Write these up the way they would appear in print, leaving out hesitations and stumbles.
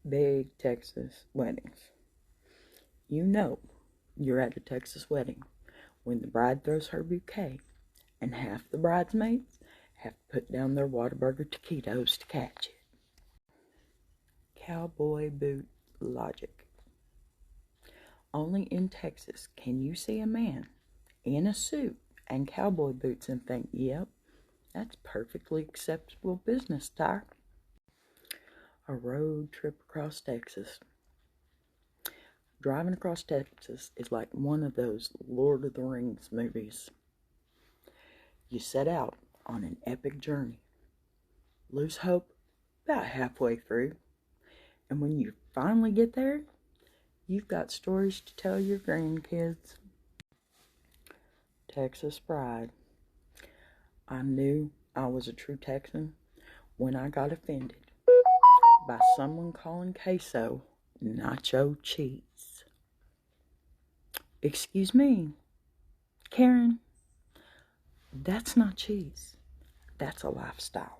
Big Texas weddings. You know you're at a Texas wedding when the bride throws her bouquet and half the bridesmaids have to put down their Whataburger taquitos to catch it. Cowboy boot logic. Only in Texas can you see a man in a suit and cowboy boots and think, yep, that's perfectly acceptable business attire. A road trip across Texas. Driving across Texas is like one of those Lord of the Rings movies. You set out on an epic journey, lose hope about halfway through, and when you finally get there, you've got stories to tell your grandkids. Texas pride. I knew I was a true Texan when I got offended by someone calling queso nacho cheese. Excuse me, Karen, that's not cheese. That's a lifestyle.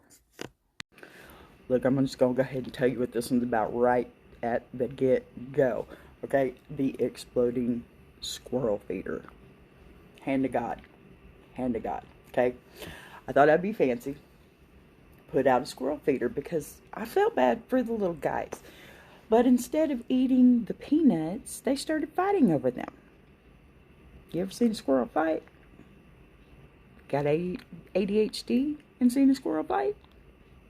Look, I'm just going to go ahead and tell you what this one's about right at the get-go. Okay? The exploding squirrel feeder. Hand to God. Hand to God. Okay? I thought I'd be fancy. Put out a squirrel feeder because I felt bad for the little guys. But instead of eating the peanuts, they started fighting over them. You ever seen a squirrel fight? Got ADHD and seen a squirrel fight?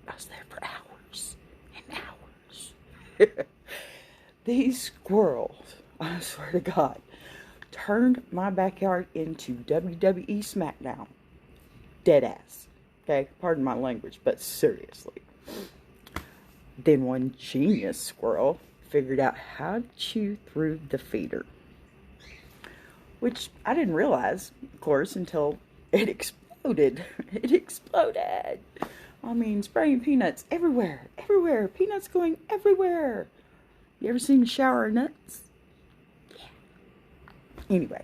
I was there for hours and hours. These squirrels, I swear to God, turned my backyard into WWE SmackDown. Deadass. Okay, pardon my language, but seriously. Then one genius squirrel figured out how to chew through the feeder. Which I didn't realize, of course, until it exploded. It exploded. I mean, spraying peanuts everywhere. Everywhere. Peanuts going everywhere. You ever seen a shower of nuts? Yeah. Anyway.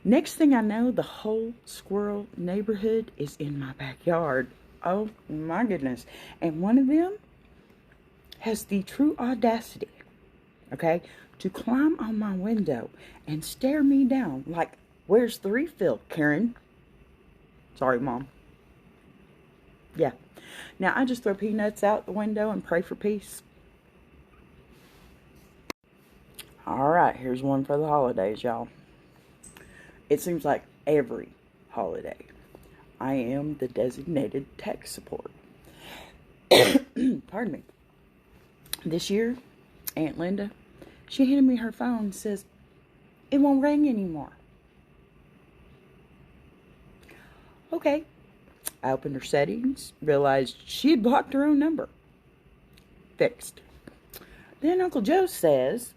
Next thing I know, the whole squirrel neighborhood is in my backyard. Oh my goodness. And one of them has the true audacity, okay, to climb on my window and stare me down like, where's the refill, Karen? Sorry, Mom. Yeah. Now, I just throw peanuts out the window and pray for peace. Alright, here's one for the holidays, y'all. It seems like every holiday, I am the designated tech support. Pardon me. This year, Aunt Linda, she handed me her phone and says, it won't ring anymore. Okay. I opened her settings, realized she had blocked her own number. Fixed. Then Uncle Joe says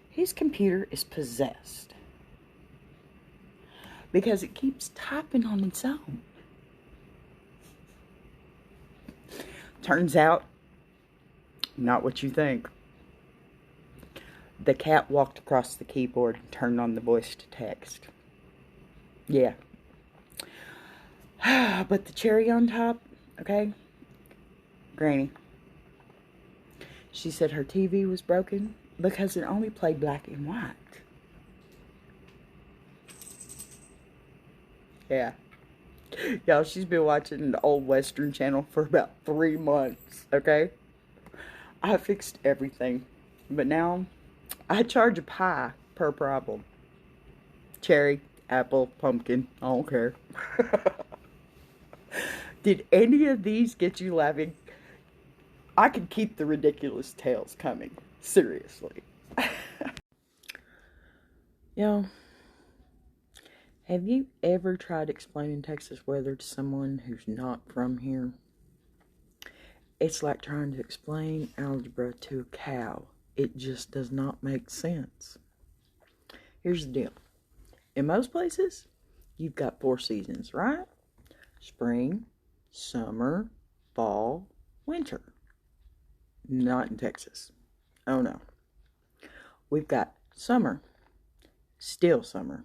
his computer is possessed because it keeps typing on its own. Turns out, not what you think. The cat walked across the keyboard and turned on the voice to text. Yeah. But the cherry on top, okay? Granny. She said her TV was broken because it only played black and white. Yeah. Y'all, she's been watching the old Western channel for about 3 months, okay? I fixed everything. But now, I charge a pie per problem. Cherry, apple, pumpkin, I don't care. Did any of these get you laughing? I could keep the ridiculous tales coming. Seriously. Yo, have you ever tried explaining Texas weather to someone who's not from here? It's like trying to explain algebra to a cow. It just does not make sense. Here's the deal. In most places, you've got 4 seasons, right? Spring, summer, fall, winter. Not in Texas. Oh no. We've got summer, still summer,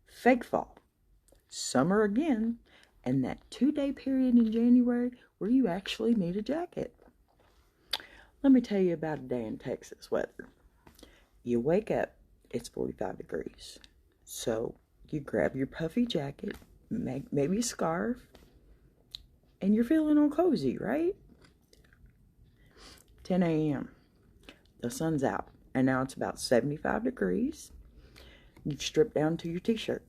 fake fall, summer again, and that 2-day period in January where you actually need a jacket. Let me tell you about a day in Texas weather. You wake up, it's 45 degrees. So you grab your puffy jacket, maybe a scarf, and you're feeling all cozy, right? 10 a.m. The sun's out, and now it's about 75 degrees. You strip down to your t-shirt.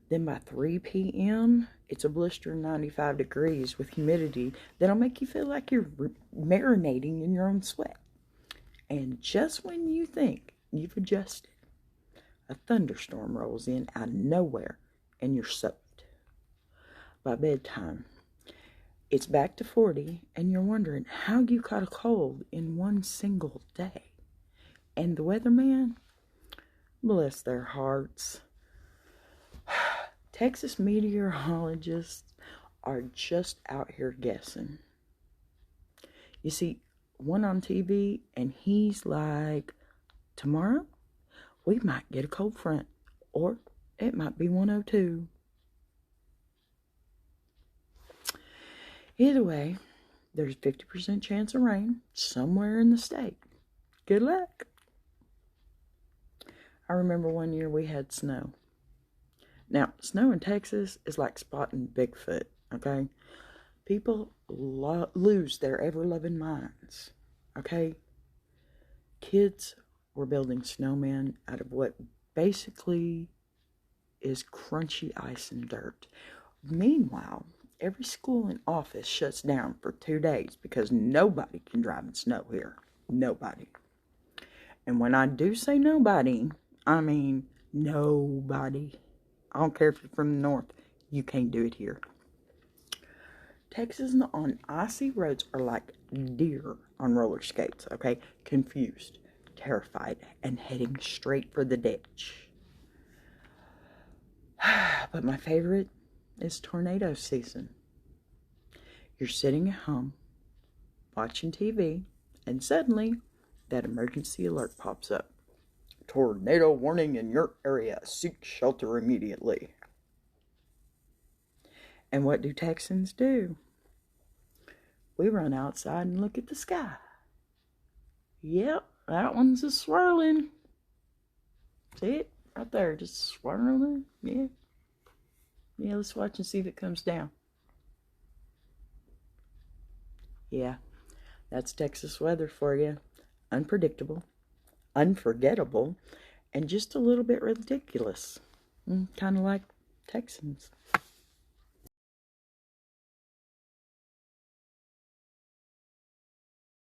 Then by 3 p.m., it's a blistering 95 degrees with humidity that'll make you feel like you're marinating in your own sweat. And just when you think you've adjusted, a thunderstorm rolls in out of nowhere and you're soaked. By bedtime, it's back to 40 and you're wondering how you caught a cold in one single day. And the weatherman, bless their hearts, Texas meteorologists are just out here guessing. You see, one on TV, and he's like, tomorrow, we might get a cold front, or it might be 102. Either way, there's 50% chance of rain somewhere in the state. Good luck. I remember one year we had snow. Now, snow in Texas is like spotting Bigfoot, okay? People lose their ever-loving minds, okay? Kids were building snowmen out of what basically is crunchy ice and dirt. Meanwhile, every school and office shuts down for 2 days because nobody can drive in snow here. Nobody. And when I do say nobody, I mean nobody. I don't care if you're from the north. You can't do it here. Texans on icy roads are like deer on roller skates, okay? Confused, terrified, and heading straight for the ditch. But my favorite is tornado season. You're sitting at home, watching TV, and suddenly that emergency alert pops up. Tornado warning in your area. Seek shelter immediately. And what do Texans do? We run outside and look at the sky. Yep, that one's a swirling. See it? Right there, just swirling. Yeah. Yeah, let's watch and see if it comes down. Yeah, that's Texas weather for you. Unpredictable, unforgettable, and just a little bit ridiculous. Kind of like Texans.